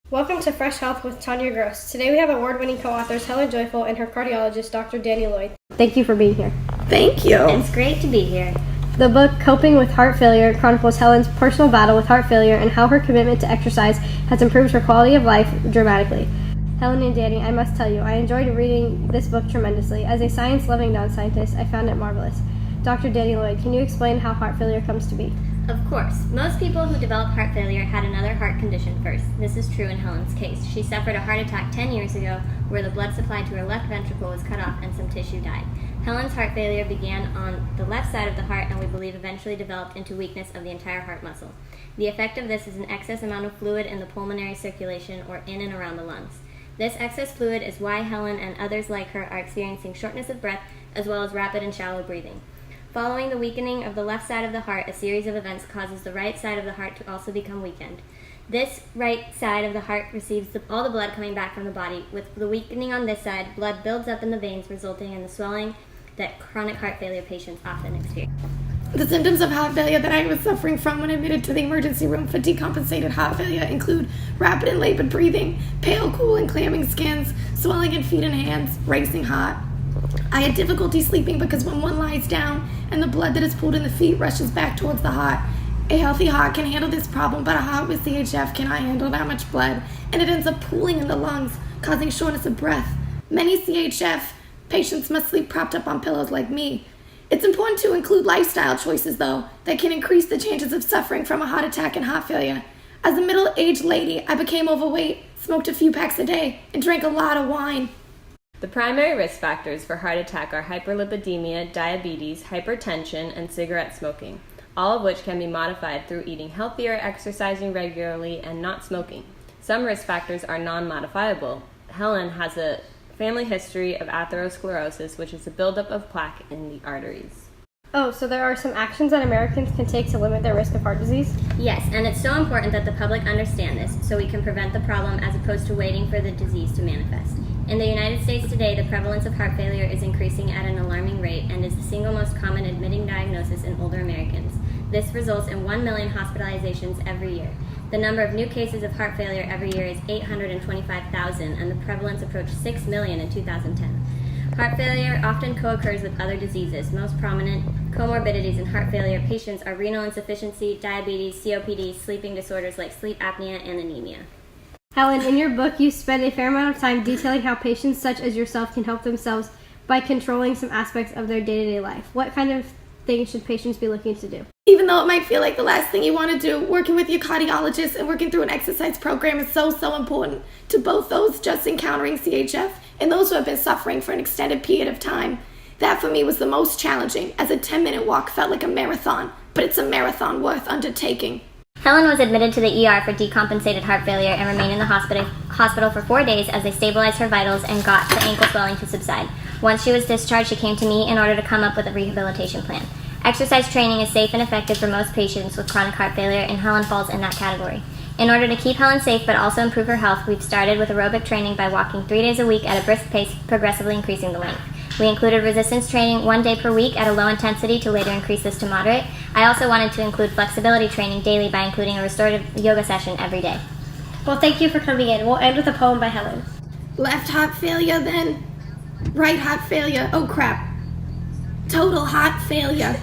Welcome to Fresh Health with Tanya Gross. Today we have award-winning co-authors Helen Joyful and her cardiologist, Dr. Danny Lloyd. Thank you for being here. Thank you. It's great to be here. The book, Coping with Heart Failure, chronicles Helen's personal battle with heart failure and how her commitment to exercise has improved her quality of life dramatically. Helen and Danny, I must tell you, I enjoyed reading this book tremendously. As a science-loving non-scientist, I found it marvelous. Dr. Danny Lloyd, can you explain how heart failure comes to be? Of course. Most people who develop heart failure had another heart condition first. This is true in Helen's case. She suffered a heart attack 10 years ago where the blood supply to her left ventricle was cut off and some tissue died. Helen's heart failure began on the left side of the heart and we believe eventually developed into weakness of the entire heart muscle. The effect of this is an excess amount of fluid in the pulmonary circulation or in and around the lungs. This excess fluid is why Helen and others like her are experiencing shortness of breath as well as rapid and shallow breathing. Following the weakening of the left side of the heart, a series of events causes the right side of the heart to also become weakened. This right side of the heart receives all the blood coming back from the body. With the weakening on this side, blood builds up in the veins, resulting in the swelling that chronic heart failure patients often experience. The symptoms of heart failure that I was suffering from when admitted to the emergency room for decompensated heart failure include rapid and labored breathing, pale, cool, and clamming skins, swelling in feet and hands, racing heart. I had difficulty sleeping because when one lies down and the blood that is pooled in the feet rushes back towards the heart. A healthy heart can handle this problem, but a heart with CHF cannot handle that much blood, and it ends up pooling in the lungs, causing shortness of breath. Many CHF patients must sleep propped up on pillows like me. It's important to include lifestyle choices, though, that can increase the chances of suffering from a heart attack and heart failure. As a middle-aged lady, I became overweight, smoked a few packs a day, and drank a lot of wine. The primary risk factors for heart attack are hyperlipidemia, diabetes, hypertension, and cigarette smoking, all of which can be modified through eating healthier, exercising regularly, and not smoking. Some risk factors are non-modifiable. Helen has a family history of atherosclerosis, which is a buildup of plaque in the arteries. Oh, so there are some actions that Americans can take to limit their risk of heart disease? Yes, and it's so important that the public understand this so we can prevent the problem as opposed to waiting for the disease to manifest. In the United States today, the prevalence of heart failure is increasing at an alarming rate and is the single most common admitting diagnosis in older Americans. This results in 1 million hospitalizations every year. The number of new cases of heart failure every year is 825,000, and the prevalence approached 6 million in 2010. Heart failure often co-occurs with other diseases. Most prominent comorbidities in heart failure patients are renal insufficiency, diabetes, COPD, sleeping disorders like sleep apnea, and anemia. Helen, in your book, you spend a fair amount of time detailing how patients such as yourself can help themselves by controlling some aspects of their day-to-day life. What kind of things should patients be looking to do? Even though it might feel like the last thing you want to do, working with your cardiologist and working through an exercise program is so important to both those just encountering CHF and those who have been suffering for an extended period of time. That for me was the most challenging, as a 10-minute walk felt like a marathon, but it's a marathon worth undertaking. Helen was admitted to the ER for decompensated heart failure and remained in the hospital for 4 days as they stabilized her vitals and got the ankle swelling to subside. Once she was discharged, she came to me in order to come up with a rehabilitation plan. Exercise training is safe and effective for most patients with chronic heart failure, and Helen falls in that category. In order to keep Helen safe but also improve her health, we've started with aerobic training by walking 3 days a week at a brisk pace, progressively increasing the length. We included resistance training 1 day per week at a low intensity to later increase this to moderate. I also wanted to include flexibility training daily by including a restorative yoga session every day. Well, thank you for coming in. We'll end with a poem by Helen. Left heart failure, then right heart failure. Oh crap. Total heart failure.